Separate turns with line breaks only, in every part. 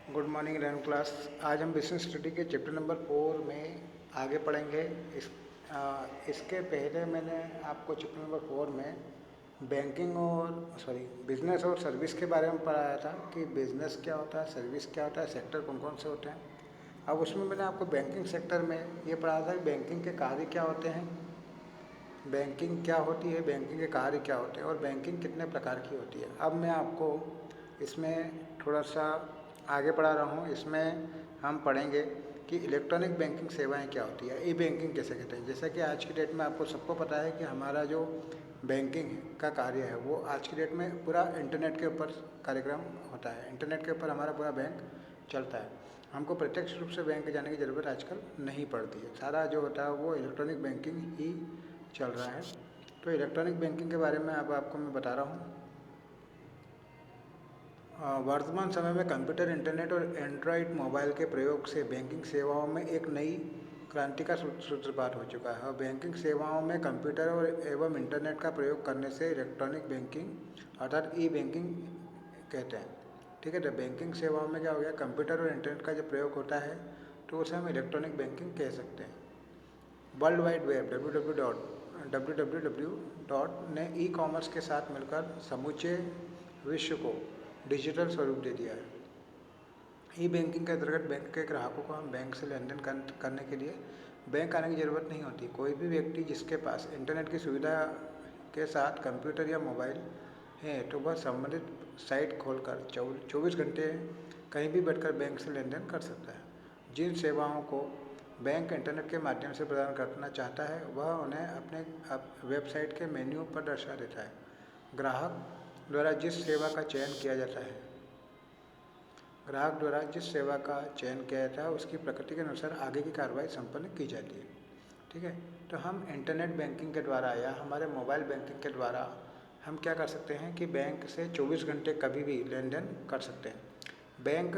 Good morning रैन class. आज हम business study के चैप्टर नंबर 4 में आगे पढ़ेंगे। इसके पहले मैंने आपको चैप्टर नंबर 4 में बैंकिंग और बिजनेस और सर्विस के बारे में पढ़ाया था कि बिजनेस क्या होता है, सर्विस क्या होता है, सेक्टर कौन कौन से होते हैं। अब उसमें मैंने आपको बैंकिंग सेक्टर में ये पढ़ाया था कि बैंकिंग के कार्य क्या होते हैं, बैंकिंग क्या होती है, बैंकिंग के कार्य क्या होते हैं और बैंकिंग कितने प्रकार की होती है। अब मैं आपको इसमें थोड़ा सा आगे पढ़ा रहा हूँ। इसमें हम पढ़ेंगे कि इलेक्ट्रॉनिक बैंकिंग सेवाएं क्या होती है, ई बैंकिंग कैसे कहते हैं। जैसा कि आज की डेट में आपको सबको पता है कि हमारा जो बैंकिंग का कार्य है वो आज की डेट में पूरा इंटरनेट के ऊपर कार्यक्रम होता है। इंटरनेट के ऊपर हमारा पूरा बैंक चलता है। हमको प्रत्यक्ष रूप से बैंक जाने की ज़रूरत आजकल नहीं पड़ती है। सारा जो होता है वो इलेक्ट्रॉनिक बैंकिंग ही चल रहा है। तो इलेक्ट्रॉनिक बैंकिंग के बारे में अब आपको मैं बता रहा हूँ। वर्तमान समय में कंप्यूटर, इंटरनेट और एंड्रॉयड मोबाइल के प्रयोग से बैंकिंग सेवाओं में एक नई क्रांति का सूत्रपात हो चुका है। और बैंकिंग सेवाओं में कंप्यूटर और एवं इंटरनेट का प्रयोग करने से इलेक्ट्रॉनिक बैंकिंग अर्थात ई बैंकिंग कहते हैं। ठीक है, तो बैंकिंग सेवाओं में क्या हो गया, कंप्यूटर और इंटरनेट का जब प्रयोग होता है तो उसे हम इलेक्ट्रॉनिक बैंकिंग कह सकते हैं। वर्ल्ड वाइड वेब www ने ई कॉमर्स के साथ मिलकर समूचे विश्व को डिजिटल स्वरूप दे दिया है। ई बैंकिंग के अंतर्गत बैंक के ग्राहकों को हम बैंक से लेन देन करने के लिए बैंक आने की ज़रूरत नहीं होती। कोई भी व्यक्ति जिसके पास इंटरनेट की सुविधा के साथ कंप्यूटर या मोबाइल है तो वह संबंधित साइट खोलकर 24 घंटे कहीं भी बैठकर बैंक से लेन देन कर सकता है। जिन सेवाओं को बैंक इंटरनेट के माध्यम से प्रदान करना चाहता है वह उन्हें अपने वेबसाइट के मेन्यू पर दर्शा देता है। ग्राहक द्वारा जिस सेवा का चयन किया जाता है उसकी प्रकृति के अनुसार आगे की कार्रवाई संपन्न की जाती है। ठीक है, तो हम इंटरनेट बैंकिंग के द्वारा या हमारे मोबाइल बैंकिंग के द्वारा हम क्या कर सकते हैं कि बैंक से 24 घंटे कभी भी लेन देन कर सकते हैं। बैंक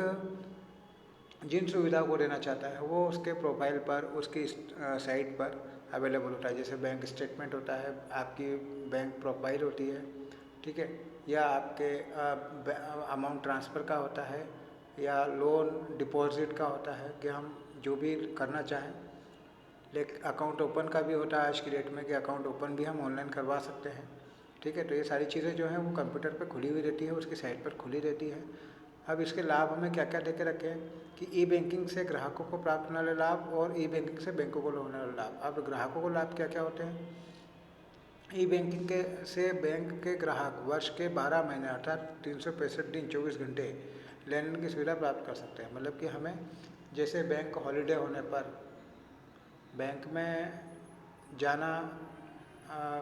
जिन सुविधाओं को देना चाहता है वो उसके प्रोफाइल पर, उसकी साइट पर अवेलेबल होता है। जैसे बैंक स्टेटमेंट होता है, आपकी बैंक प्रोफाइल होती है, ठीक है, या आपके अमाउंट ट्रांसफ़र का होता है या लोन डिपॉजिट का होता है कि हम जो भी करना चाहें। लेकिन अकाउंट ओपन का भी होता है आज की डेट में कि अकाउंट ओपन भी हम ऑनलाइन करवा सकते हैं। ठीक है, तो ये सारी चीज़ें जो हैं वो कंप्यूटर पे खुली हुई रहती है, उसकी साइट पर खुली रहती है। अब इसके लाभ हमें क्या क्या दे के रखे हैं कि ई बैंकिंग से ग्राहकों को प्राप्त होने वाले लाभ और ई बैंकिंग से बैंकों को होने वाले लाभ। अब ग्राहकों को लाभ क्या क्या होते हैं, ई बैंकिंग के से बैंक के ग्राहक वर्ष के 12 महीने अर्थात 365 दिन 24 घंटे लेन देन की सुविधा प्राप्त कर सकते हैं। मतलब कि हमें जैसे बैंक हॉलीडे होने पर बैंक में जाना,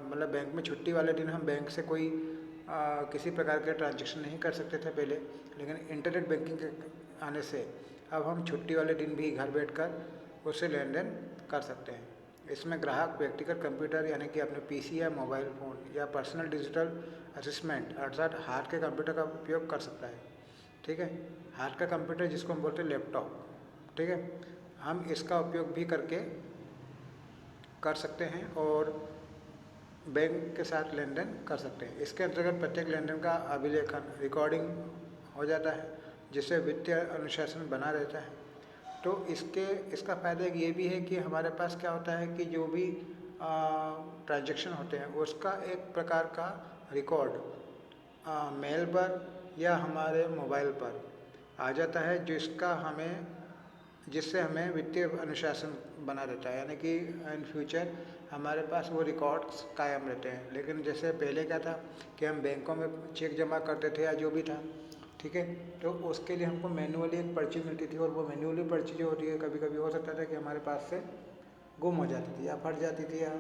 मतलब बैंक में छुट्टी वाले दिन हम बैंक से कोई किसी प्रकार के ट्रांजेक्शन नहीं कर सकते थे पहले, लेकिन इंटरनेट बैंकिंग के आने से अब हम छुट्टी वाले दिन भी घर बैठकर उससे लेन देन कर सकते हैं। इसमें ग्राहक व्यक्तिगत कंप्यूटर यानी कि अपने पीसी या मोबाइल फ़ोन या पर्सनल डिजिटल असिस्टेंट अर्थात हाथ के कंप्यूटर का उपयोग कर सकता है। ठीक है, हाथ का कंप्यूटर जिसको हम बोलते हैं लैपटॉप, ठीक है, हम इसका उपयोग भी करके कर सकते हैं और बैंक के साथ लेन देन कर सकते हैं। इसके अंतर्गत प्रत्येक लेन देन का अभिलेखन रिकॉर्डिंग हो जाता है जिससे वित्तीय अनुशासन बना रहता है। तो इसका फ़ायदा ये भी है कि हमारे पास क्या होता है कि जो भी ट्रांजैक्शन होते हैं उसका एक प्रकार का रिकॉर्ड मेल पर या हमारे मोबाइल पर आ जाता है, जिससे हमें वित्तीय अनुशासन बना रहता है। यानी कि इन फ्यूचर हमारे पास वो रिकॉर्ड्स कायम रहते हैं। लेकिन जैसे पहले क्या था कि हम बैंकों में चेक जमा करते थे या जो भी था, ठीक है, तो उसके लिए हमको मैनुअली एक पर्ची मिलती थी और वो मैनुअली पर्ची जो होती है कभी कभी हो सकता था कि हमारे पास से गुम हो जाती थी या फट जाती थी या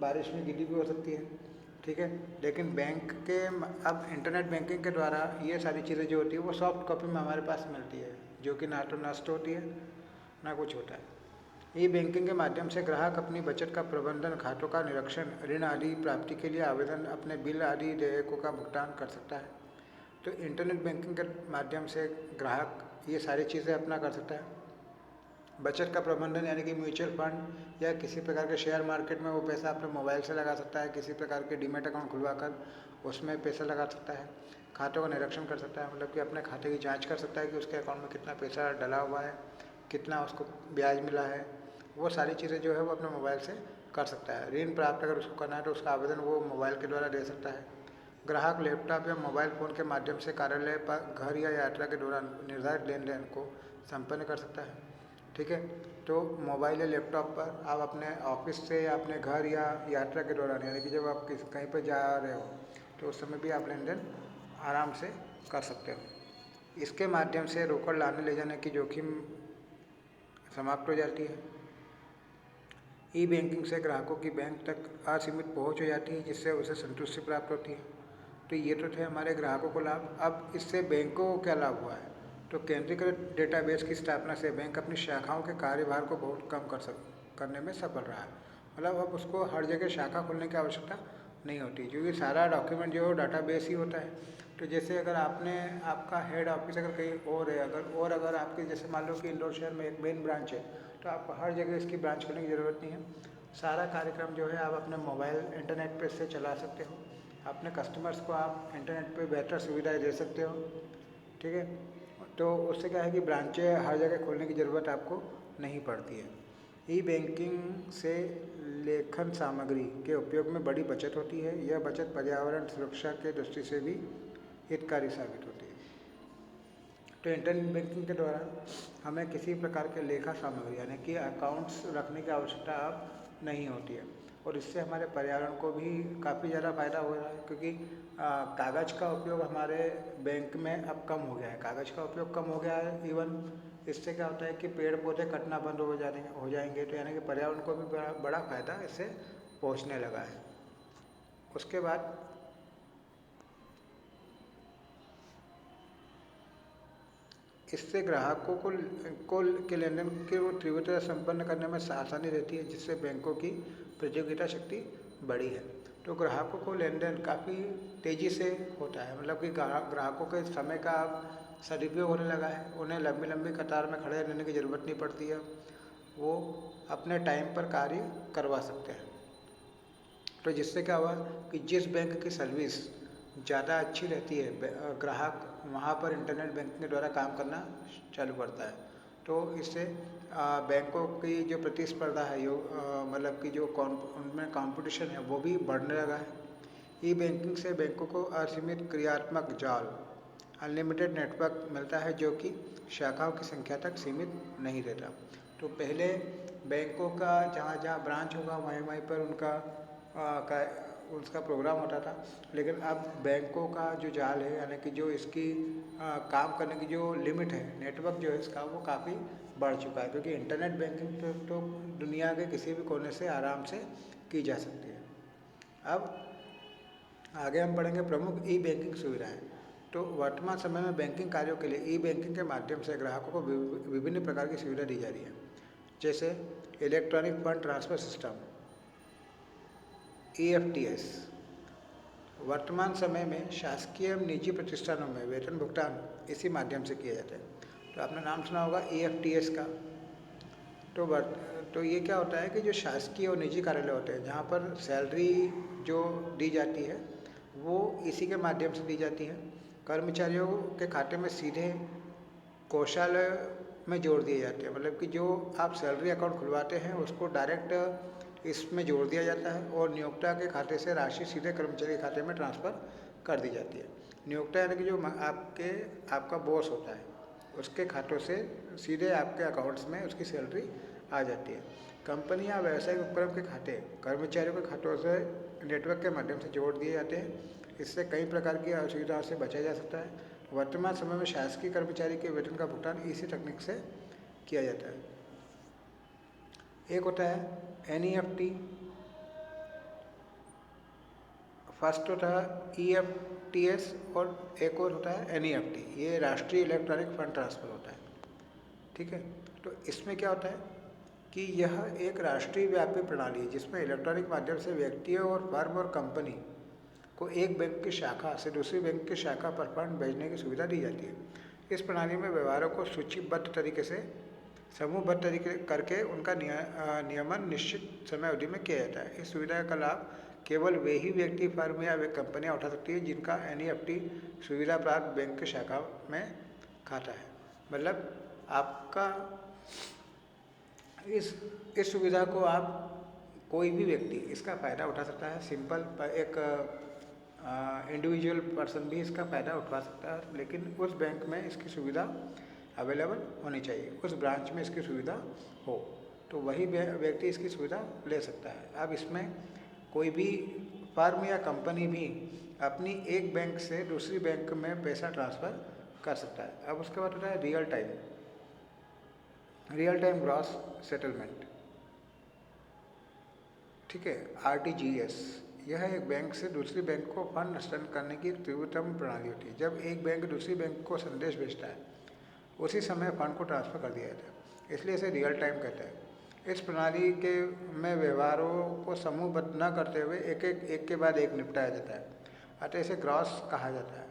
बारिश में गीली भी हो सकती है। ठीक है, लेकिन अब इंटरनेट बैंकिंग के द्वारा ये सारी चीज़ें जो होती है वो सॉफ्ट कॉपी में हमारे पास मिलती है, जो कि ना तो नष्ट होती है ना कुछ होता है। ई बैंकिंग के माध्यम से ग्राहक अपनी बचत का प्रबंधन, खातों का निरीक्षण, ऋण आदि प्राप्ति के लिए आवेदन, अपने बिल आदि देयकों का भुगतान कर सकता है। तो इंटरनेट बैंकिंग के माध्यम से ग्राहक ये सारी चीज़ें अपना कर सकता है। बचत का प्रबंधन यानी कि म्यूचुअल फंड या किसी प्रकार के शेयर मार्केट में वो पैसा अपने मोबाइल से लगा सकता है, किसी प्रकार के डीमैट अकाउंट खुलवा कर उसमें पैसा लगा सकता है। खातों का निरीक्षण कर सकता है, मतलब कि अपने खाते की जांच कर सकता है कि उसके अकाउंट में कितना पैसा डला हुआ है, कितना उसको ब्याज मिला है। वो सारी चीज़ें जो है वो अपने मोबाइल से कर सकता है। ऋण प्राप्त अगर उसको करना है तो उसका आवेदन वो मोबाइल के द्वारा दे सकता है। ग्राहक लैपटॉप या मोबाइल फ़ोन के माध्यम से कार्यालय पर, घर या यात्रा के दौरान निर्धारित लेन देन को संपन्न कर सकता है। ठीक है, तो मोबाइल या लैपटॉप पर आप अपने ऑफिस से या अपने घर या यात्रा के दौरान, यानी कि जब आप कहीं पर जा रहे हो तो उस समय भी आप लेन देन आराम से कर सकते हो। इसके माध्यम से रोकड़ लाने ले जाने की जोखिम समाप्त हो जाती है। ई बैंकिंग से ग्राहकों की बैंक तक असीमित पहुंच हो जाती है, जिससे उसे संतुष्टि प्राप्त होती है। तो ये तो थे हमारे ग्राहकों को लाभ। अब इससे बैंकों को क्या लाभ हुआ है? तो केंद्रीकृत डेटाबेस की स्थापना से बैंक अपनी शाखाओं के कार्यभार को बहुत कम करने में सफल रहा है। मतलब अब उसको हर जगह शाखा खोलने की आवश्यकता नहीं होती, क्योंकि सारा डॉक्यूमेंट जो है डाटाबेस ही होता है। तो जैसे अगर आपका हेड ऑफिस अगर कहीं और है, अगर आपके जैसे मान लो कि इंदौर शहर में एक मेन ब्रांच है, तो आपको हर जगह इसकी ब्रांच खोलने की ज़रूरत नहीं है। सारा कार्यक्रम जो है आप अपने मोबाइल इंटरनेट पे से चला सकते हो। अपने कस्टमर्स को आप इंटरनेट पे बेहतर सुविधाएं दे सकते हो। ठीक है, तो उससे क्या है कि ब्रांचें हर जगह खोलने की ज़रूरत आपको नहीं पड़ती है। ई बैंकिंग से लेखन सामग्री के उपयोग में बड़ी बचत होती है। यह बचत पर्यावरण सुरक्षा के दृष्टि से भी हितकारी साबित होती है। तो इंटरनेट बैंकिंग के द्वारा हमें किसी प्रकार के लेखा सामग्री यानी कि अकाउंट्स रखने की आवश्यकता अब नहीं होती है, और इससे हमारे पर्यावरण को भी काफ़ी ज़्यादा फायदा हो रहा है, क्योंकि कागज़ का उपयोग हमारे बैंक में अब कम हो गया है। कागज़ का उपयोग कम हो गया है। इवन इससे क्या होता है कि पेड़ पौधे कटना बंद हो जाएंगे, तो यानी कि पर्यावरण को भी बड़ा फायदा इससे पहुँचने लगा है। उसके बाद इससे ग्राहकों को के लेन देन के वो तीव्रता संपन्न करने में आसानी रहती है, जिससे बैंकों की प्रतियोगिता शक्ति बढ़ी है। तो ग्राहकों को लेन देन काफ़ी तेज़ी से होता है, मतलब कि ग्राहकों के समय का सदुपयोग होने लगा है। उन्हें लंबी लंबी कतार में खड़े रहने की ज़रूरत नहीं पड़ती है, वो अपने टाइम पर कार्य करवा सकते हैं। तो जिससे क्या हुआ कि जिस बैंक की सर्विस ज़्यादा अच्छी रहती है, ग्राहक वहाँ पर इंटरनेट बैंकिंग के द्वारा काम करना चालू करता है। तो इससे बैंकों की जो प्रतिस्पर्धा है, मतलब कि जो उनमें कंपटीशन है वो भी बढ़ने लगा है। ई बैंकिंग से बैंकों को असीमित क्रियात्मक जाल, अनलिमिटेड नेटवर्क मिलता है, जो कि शाखाओं की संख्या तक सीमित नहीं रहता। तो पहले बैंकों का जहाँ जहाँ ब्रांच होगा वहीं वहीं पर उसका प्रोग्राम होता था, लेकिन अब बैंकों का जो जाल है, यानी कि जो इसकी काम करने की जो लिमिट है, नेटवर्क जो है इसका, वो काफ़ी बढ़ चुका है, क्योंकि इंटरनेट बैंकिंग तो दुनिया के किसी भी कोने से आराम से की जा सकती है। अब आगे हम पढ़ेंगे प्रमुख ई बैंकिंग सुविधाएं। तो वर्तमान समय में बैंकिंग कार्यों के लिए ई बैंकिंग के माध्यम से ग्राहकों को विभिन्न प्रकार की सुविधा दी जा रही है, जैसे electronic fund transfer system EFTS। वर्तमान समय में शासकीय एवं निजी प्रतिष्ठानों में वेतन भुगतान इसी माध्यम से किया जाता है। तो आपने नाम सुना होगा EFTS का। तो ये क्या होता है कि जो शासकीय और निजी कार्यालय होते हैं, जहाँ पर सैलरी जो दी जाती है वो इसी के माध्यम से दी जाती है। कर्मचारियों के खाते में सीधे कोषालय में जोड़ दिए जाते हैं, मतलब कि जो आप सैलरी अकाउंट खुलवाते हैं उसको डायरेक्ट इसमें जोड़ दिया जाता है, और नियोक्ता के खाते से राशि सीधे कर्मचारी के खाते में ट्रांसफ़र कर दी जाती है। नियोक्ता यानी कि जो आपका बॉस होता है, उसके खातों से सीधे आपके अकाउंट्स में उसकी सैलरी आ जाती है। कंपनी या व्यावसायिक उपक्रम के खाते कर्मचारियों के खातों से नेटवर्क के माध्यम से जोड़ दिए जाते हैं। इससे कई प्रकार की असुविधाओं से बचा जा सकता है। वर्तमान समय में शासकीय कर्मचारी के वेतन का भुगतान इसी तकनीक से किया जाता है। एक होता है NEFT, फर्स्ट होता है EFTS, और एक और होता है NEFT। ये राष्ट्रीय इलेक्ट्रॉनिक फंड ट्रांसफ़र होता है। ठीक है, तो इसमें क्या होता है कि यह एक राष्ट्रीय व्यापी प्रणाली है, जिसमें इलेक्ट्रॉनिक माध्यम से व्यक्तियों और फर्म और कंपनी को एक बैंक की शाखा से दूसरी बैंक की शाखा पर फंड भेजने की सुविधा दी जाती है। इस प्रणाली में व्यवहारों को सूचीबद्ध तरीके से समूहबद्ध तरीके करके उनका नियमन निश्चित समय अवधि में किया जाता है। इस सुविधा का लाभ केवल वे ही व्यक्ति, फर्म या वे कंपनियां उठा सकती है जिनका एनईएफटी सुविधा प्राप्त बैंक की शाखा में खाता है। मतलब आपका इस सुविधा को आप कोई भी व्यक्ति इसका फ़ायदा उठा सकता है। सिंपल एक इंडिविजुअल पर्सन भी इसका फ़ायदा उठा सकता है, लेकिन उस बैंक में इसकी सुविधा अवेलेबल होनी चाहिए, उस ब्रांच में इसकी सुविधा हो, तो वही व्यक्ति इसकी सुविधा ले सकता है। अब इसमें कोई भी फर्म या कंपनी भी अपनी एक बैंक से दूसरी बैंक में पैसा ट्रांसफ़र कर सकता है। अब उसके बाद होता है रियल टाइम ग्रॉस सेटलमेंट। ठीक है, आरटीजीएस, यह एक बैंक से दूसरी बैंक को फंड हस्तांतरण करने की एक तीव्रतम प्रणाली होती है। जब एक बैंक दूसरी बैंक को संदेश भेजता है, उसी समय फंड को ट्रांसफ़र कर दिया जाता है, इसलिए इसे रियल टाइम कहते हैं। इस प्रणाली में व्यवहारों को समूहबद्ध न करते हुए एक के बाद एक निपटाया जाता है, अतः इसे ग्रॉस कहा जाता है।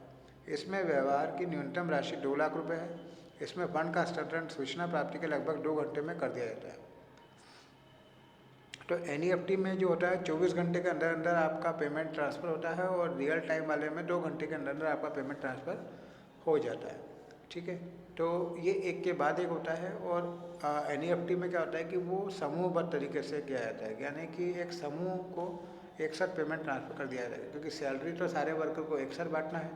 इसमें व्यवहार की न्यूनतम राशि 2 लाख रुपये है। इसमें फंड का हस्तांतरण सूचना प्राप्ति के लगभग 2 घंटे में कर दिया जाता है। तो एनईएफटी में जो होता है 24 घंटे के अंदर अंदर आपका पेमेंट ट्रांसफ़र होता है, और रियल टाइम वाले में 2 घंटे के अंदर अंदर आपका पेमेंट ट्रांसफ़र हो जाता है। ठीक है, तो ये एक के बाद एक होता है। और एनईएफटी में क्या होता है कि वो समूहबद्ध तरीके से किया जाता है, यानी कि एक समूह को एक साथ पेमेंट ट्रांसफ़र कर दिया जाता है, क्योंकि सैलरी तो सारे वर्कर को एक साथ बांटना है,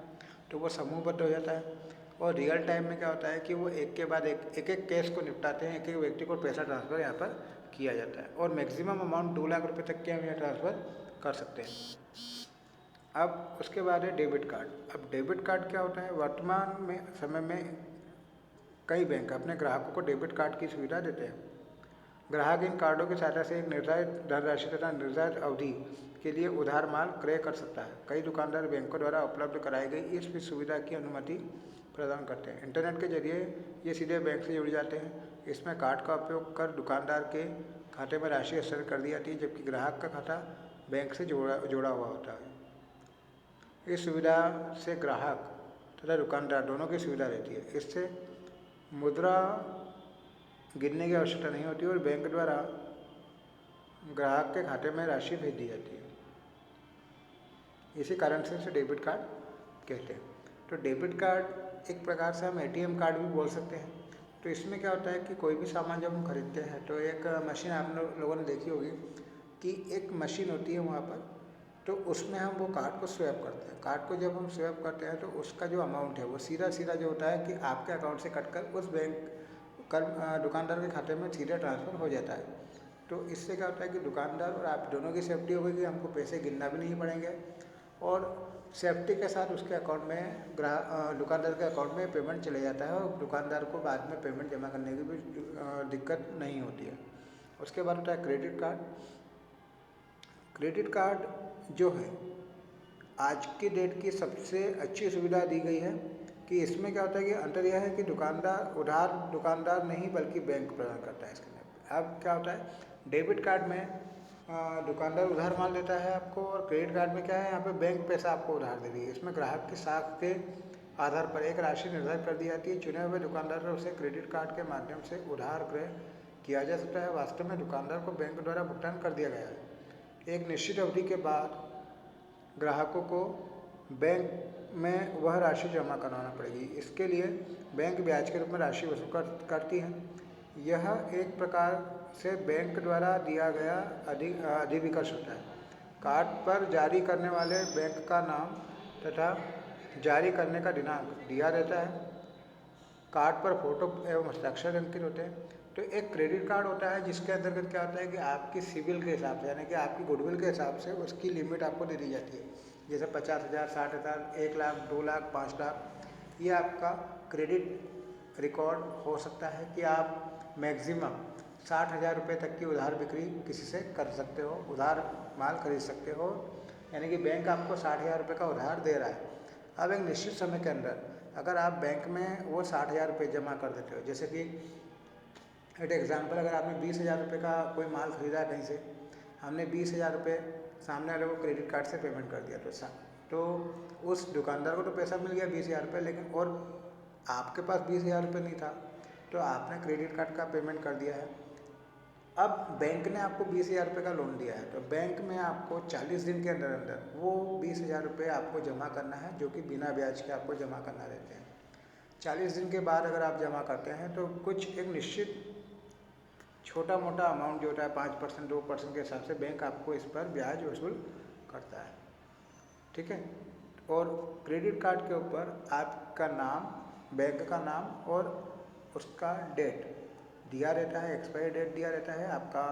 तो वो समूहबद्ध हो जाता है। और रियल टाइम में क्या होता है कि वो एक के बाद एक केस को निपटाते हैं, एक व्यक्ति को पैसा ट्रांसफ़र यहाँ पर किया जाता है, और मैक्सिमम अमाउंट 2 लाख रुपए तक के हम यहाँ ट्रांसफ़र कर सकते हैं। अब उसके बाद है डेबिट कार्ड। अब डेबिट कार्ड क्या होता है? वर्तमान में समय में कई बैंक अपने ग्राहकों को डेबिट कार्ड की सुविधा देते हैं। ग्राहक इन कार्डों की सहायता से एक निर्धारित धनराशि तथा निर्धारित अवधि के लिए उधार माल क्रय कर सकता है। कई दुकानदार बैंकों द्वारा उपलब्ध कराई गई इस सुविधा की अनुमति प्रदान करते हैं। इंटरनेट के जरिए ये सीधे बैंक से जुड़ जाते हैं। इसमें कार्ड का उपयोग कर दुकानदार के खाते में राशि हस्तांतरित कर दी जाती है, जबकि ग्राहक का खाता बैंक से जोड़ा हुआ होता है। इस सुविधा से ग्राहक तथा दुकानदार दोनों की सुविधा रहती है। इससे मुद्रा गिनने की आवश्यकता नहीं होती और बैंक द्वारा ग्राहक के खाते में राशि भेज दी जाती है। इसी कारण से इसे डेबिट कार्ड कहते हैं। तो डेबिट कार्ड एक प्रकार से हम एटीएम कार्ड भी बोल सकते हैं। तो इसमें क्या होता है कि कोई भी सामान जब हम खरीदते हैं तो एक मशीन आप लोगों ने देखी होगी कि एक मशीन होती है वहाँ पर, तो उसमें हम वो कार्ड को स्वैप करते हैं। कार्ड को जब हम स्वैप करते हैं तो उसका जो अमाउंट है वो सीधा जो होता है कि आपके अकाउंट से कटकर उस दुकानदार के खाते में सीधा ट्रांसफ़र हो जाता है। तो इससे क्या होता है कि दुकानदार और आप दोनों की सेफ्टी हो गई कि हमको पैसे गिनना भी नहीं पड़ेंगे, और सेफ्टी के साथ उसके अकाउंट में दुकानदार के अकाउंट में पेमेंट चले जाता है, और दुकानदार को बाद में पेमेंट जमा करने की भी दिक्कत नहीं होती है। उसके बाद होता है क्रेडिट कार्ड। क्रेडिट कार्ड जो है आज की डेट की सबसे अच्छी सुविधा दी गई है कि इसमें क्या होता है कि अंतर यह है कि दुकानदार नहीं बल्कि बैंक प्रदान करता है इसके अंदर। अब क्या होता है, डेबिट कार्ड में दुकानदार उधार माल देता है आपको, और क्रेडिट कार्ड में क्या है, यहाँ पे बैंक पैसा आपको उधार दे रही है। इसमें ग्राहक की साख के आधार पर एक राशि निर्धारित कर दी जाती है। चुने हुए दुकानदार से उसे क्रेडिट कार्ड के माध्यम से उधार क्रय किया जा सकता है। वास्तव में दुकानदार को बैंक द्वारा भुगतान कर दिया गया है। एक निश्चित अवधि के बाद ग्राहकों को बैंक में वह राशि जमा करवाना पड़ेगी। इसके लिए बैंक ब्याज के रूप में राशि वसूल करती है। यह एक प्रकार से बैंक द्वारा दिया गया अधिविकर्ष होता है। कार्ड पर जारी करने वाले बैंक का नाम तथा जारी करने का दिनांक दिया रहता है। कार्ड पर फोटो एवं हस्ताक्षर अंकित होते हैं। तो एक क्रेडिट कार्ड होता है जिसके अंतर्गत क्या होता है कि आपकी सिविल के हिसाब से, यानी कि आपकी गुडविल के हिसाब से उसकी लिमिट आपको दे दी जाती है। जैसे 50,000, 60,000, 1 लाख, 2 लाख, 5 लाख, ये आपका क्रेडिट रिकॉर्ड हो सकता है कि आप मैक्सिमम 60,000 रुपये तक की उधार बिक्री किसी से कर सकते हो, उधार माल खरीद सकते हो, यानी कि बैंक आपको 60,000 रुपये का उधार दे रहा है। अब एक निश्चित समय के अंदर अगर आप बैंक में वो 60,000 रुपये जमा कर देते हो, जैसे कि एट एग्जाम्पल अगर आपने 20,000 रुपये का कोई माल खरीदा है कहीं से, हमने 20,000 रुपये सामने वाले को क्रेडिट कार्ड से पेमेंट कर दिया, तो उस दुकानदार को तो पैसा मिल गया 20,000 रुपये, लेकिन और आपके पास 20,000 रुपये नहीं था, तो आपने क्रेडिट कार्ड का पेमेंट कर दिया है। अब बैंक ने आपको 20,000 रुपये का लोन दिया है, तो बैंक में आपको 40 दिन के अंदर अंदर वो 20,000 रुपये आपको जमा करना है, जो कि बिना ब्याज के आपको जमा करना रहते हैं। 40 दिन के बाद अगर आप जमा करते हैं तो कुछ एक निश्चित छोटा मोटा अमाउंट जो होता है 5% 2% के हिसाब से बैंक आपको इस पर ब्याज वसूल करता है। ठीक है। और क्रेडिट कार्ड के ऊपर आपका नाम, बैंक का नाम और उसका डेट दिया रहता है, एक्सपायरी डेट दिया रहता है, आपका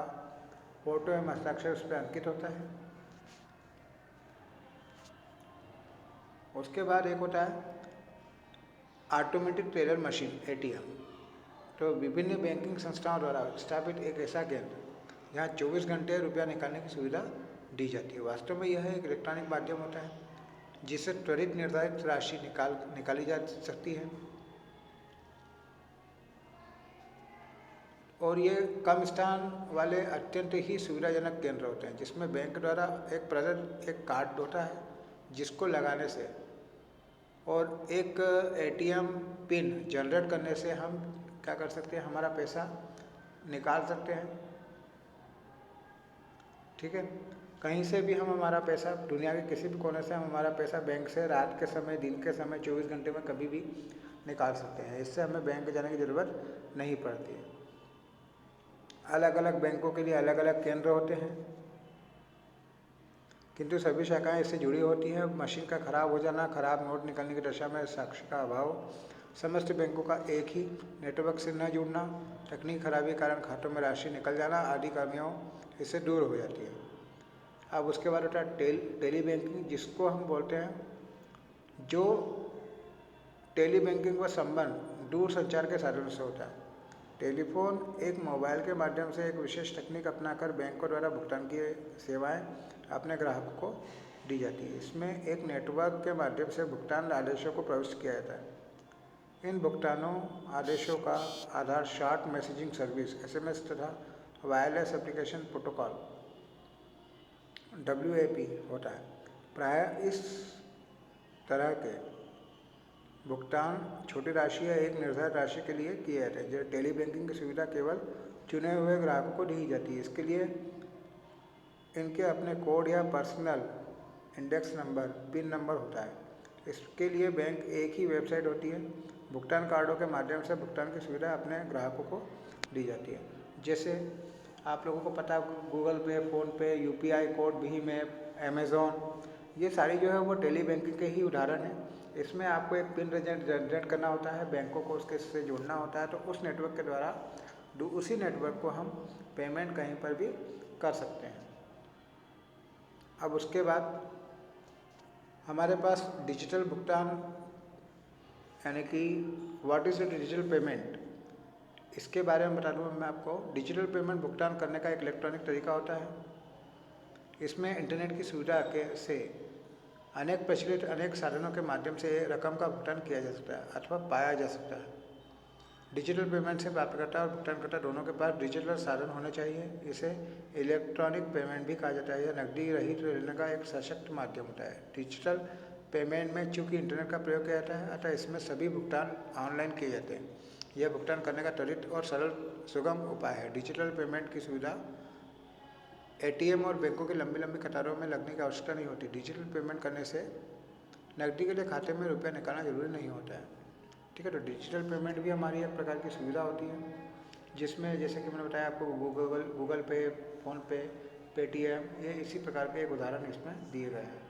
फोटो एवं हस्ताक्षर उस पर अंकित होता है। उसके बाद एक होता है ऑटोमेटिक टेलर मशीन ATM। तो विभिन्न बैंकिंग संस्थाओं द्वारा स्थापित एक ऐसा केंद्र जहाँ 24 घंटे रुपया निकालने की सुविधा दी जाती है। वास्तव में यह एक इलेक्ट्रॉनिक माध्यम होता है जिससे त्वरित निर्धारित राशि निकाली जा सकती है, और ये कम स्थान वाले अत्यंत ही सुविधाजनक केंद्र होते हैं, जिसमें बैंक द्वारा एक कार्ड होता है जिसको लगाने से और एक ATM पिन जनरेट करने से हम क्या कर सकते हैं, हमारा पैसा निकाल सकते हैं। ठीक है। कहीं से भी हम हमारा पैसा, दुनिया के किसी भी कोने से हम हमारा पैसा बैंक से रात के समय, दिन के समय, 24 घंटे में कभी भी निकाल सकते हैं। इससे हमें बैंक जाने की ज़रूरत नहीं पड़ती है। अलग अलग बैंकों के लिए अलग अलग केंद्र होते हैं, किंतु सभी शाखाएं इससे जुड़ी होती हैं। मशीन का खराब हो जाना, खराब नोट निकलने की दशा में साक्ष्य का अभाव, समस्त बैंकों का एक ही नेटवर्क से न जुड़ना, तकनीकी खराबी के कारण खातों में राशि निकल जाना आदि कमियों इससे दूर हो जाती है। अब उसके बाद होता है टेली बैंकिंग, जिसको हम बोलते हैं, जो टेली बैंकिंग का संबंध दूर संचार के साधनों से होता है। टेलीफोन एक मोबाइल के माध्यम से एक विशेष तकनीक अपनाकर बैंकों द्वारा भुगतान की सेवाएं अपने ग्राहकों को दी जाती है। इसमें एक नेटवर्क के माध्यम से भुगतान आदेशों को प्रविष्ट किया जाता है। इन भुगतानों आदेशों का आधार शॉर्ट मैसेजिंग सर्विस SMS तथा वायरलेस एप्लीकेशन प्रोटोकॉल WAP होता है। प्रायः इस तरह के भुगतान छोटी राशि या एक निर्धारित राशि के लिए किए जाते हैं। जो टेली बैंकिंग की सुविधा केवल चुने हुए ग्राहकों को दी जाती है। इसके लिए इनके अपने कोड या personal index number, pin number होता है। इसके लिए बैंक एक ही वेबसाइट होती है। भुगतान कार्डों के माध्यम से भुगतान की सुविधा अपने ग्राहकों को दी जाती है। जैसे आप लोगों को पता है, गूगल पे, PhonePe, UPI code, Bhim app, Amazon, ये सारी जो है वो टेली बैंकिंग के ही उदाहरण है। इसमें आपको एक पिन जनरेट करना होता है, बैंकों को उसके से जोड़ना होता है, तो उस नेटवर्क के द्वारा उसी नेटवर्क को हम पेमेंट कहीं पर भी कर सकते हैं। अब उसके बाद हमारे पास डिजिटल भुगतान, यानी कि what is the digital payment, इसके बारे में बता दूँ मैं आपको। डिजिटल पेमेंट भुगतान करने का एक इलेक्ट्रॉनिक तरीका होता है। इसमें इंटरनेट की सुविधा से अनेक साधनों के माध्यम से रकम का भुगतान किया जा सकता है अथवा पाया जा सकता है। डिजिटल पेमेंट से प्राप्तकर्ता और भुगतानकर्ता दोनों के पास डिजिटल साधन होने चाहिए। इसे इलेक्ट्रॉनिक पेमेंट भी कहा जाता है। यह नकदी रहित लेने का एक सशक्त माध्यम होता है। डिजिटल पेमेंट में चूंकि इंटरनेट का प्रयोग किया जाता है, अतः इसमें सभी भुगतान ऑनलाइन किए जाते हैं। यह भुगतान करने का त्वरित और सरल सुगम उपाय है। डिजिटल पेमेंट की सुविधा ATM और बैंकों की लंबी लंबी कतारों में लगने की आवश्यकता नहीं होती। डिजिटल पेमेंट करने से नकदी के लिए खाते में रुपया निकालना जरूरी नहीं होता है। ठीक है। तो डिजिटल पेमेंट भी हमारी एक प्रकार की सुविधा होती है, जिसमें जैसे कि मैंने बताया आपको गूगल पे, फ़ोनपे, पेटीएम, ये इसी प्रकार के एक उदाहरण इसमें दिए गए हैं।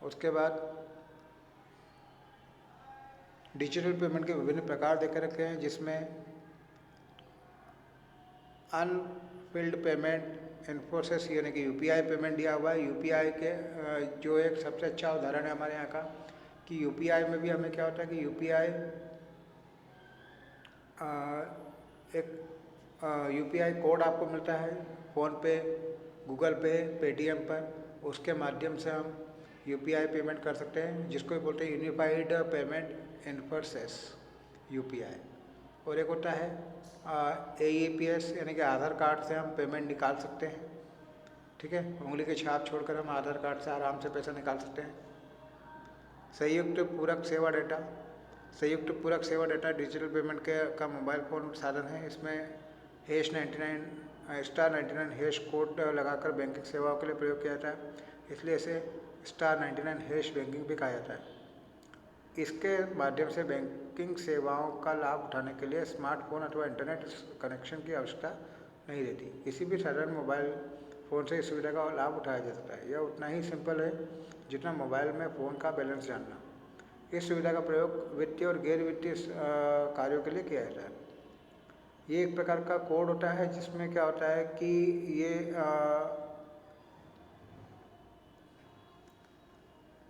उसके बाद डिजिटल पेमेंट के विभिन्न प्रकार देकर रखे हैं, जिसमें अनफिल्ड पेमेंट, इन्फोसिस यानी कि UPI पेमेंट दिया हुआ है। UPI के जो एक सबसे अच्छा उदाहरण है हमारे यहाँ का, कि UPI में भी हमें क्या होता है कि UPI UPI कोड आपको मिलता है फ़ोनपे, गूगल पे, पेटीएम पर। उसके माध्यम से हम UPI पेमेंट कर सकते हैं, जिसको बोलते हैं यूनिफाइड पेमेंट इंटरफेस UPI। और एक होता है AEPS, यानी कि आधार कार्ड से हम पेमेंट निकाल सकते हैं। ठीक है। उंगली के छाप छोड़कर हम आधार कार्ड से आराम से पैसा निकाल सकते हैं। संयुक्त पूरक सेवा डेटा, संयुक्त पूरक सेवा डाटा डिजिटल पेमेंट के का मोबाइल फ़ोन साधन है। इसमें *99 कोड लगाकर बैंकिंग सेवाओं के लिए प्रयोग किया जाता है, इसलिए इसे *99 बैंकिंग भी कहा जाता है। इसके माध्यम से बैंकिंग सेवाओं का लाभ उठाने के लिए स्मार्टफोन अथवा इंटरनेट कनेक्शन की आवश्यकता नहीं रहती। किसी भी साधारण मोबाइल फ़ोन से इस सुविधा का लाभ उठाया जा सकता है। यह उतना ही सिंपल है जितना मोबाइल में फ़ोन का बैलेंस जानना। इस सुविधा का प्रयोग वित्तीय और गैर वित्तीय कार्यों के लिए किया जाता है। ये एक प्रकार का कोड होता है जिसमें क्या होता है कि ये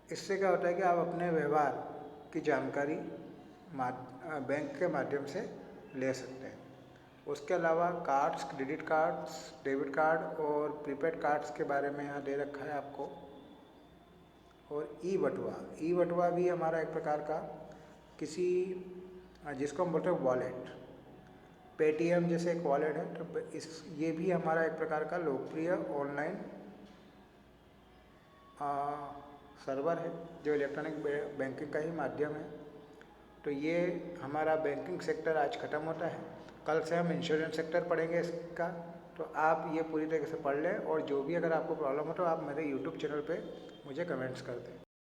इससे क्या होता है कि आप अपने व्यवहार की जानकारी बैंक के माध्यम से ले सकते हैं। उसके अलावा cards, credit cards, debit card और प्रीपेड कार्ड्स के बारे में यहाँ दे रखा है आपको। और ई बटुआ भी हमारा एक प्रकार का किसी जिसको हम बोलते हैं वॉलेट, पेटीएम जैसे एक वॉलेट है, तो ये भी हमारा एक प्रकार का लोकप्रिय ऑनलाइन सर्वर है जो इलेक्ट्रॉनिक बैंकिंग का ही माध्यम है। तो ये हमारा बैंकिंग सेक्टर आज ख़त्म होता है। कल से हम इंश्योरेंस सेक्टर पढ़ेंगे इसका, तो आप ये पूरी तरीके से पढ़ लें। और जो भी अगर आपको प्रॉब्लम हो तो आप मेरे यूट्यूब चैनल पे मुझे कमेंट्स कर दें।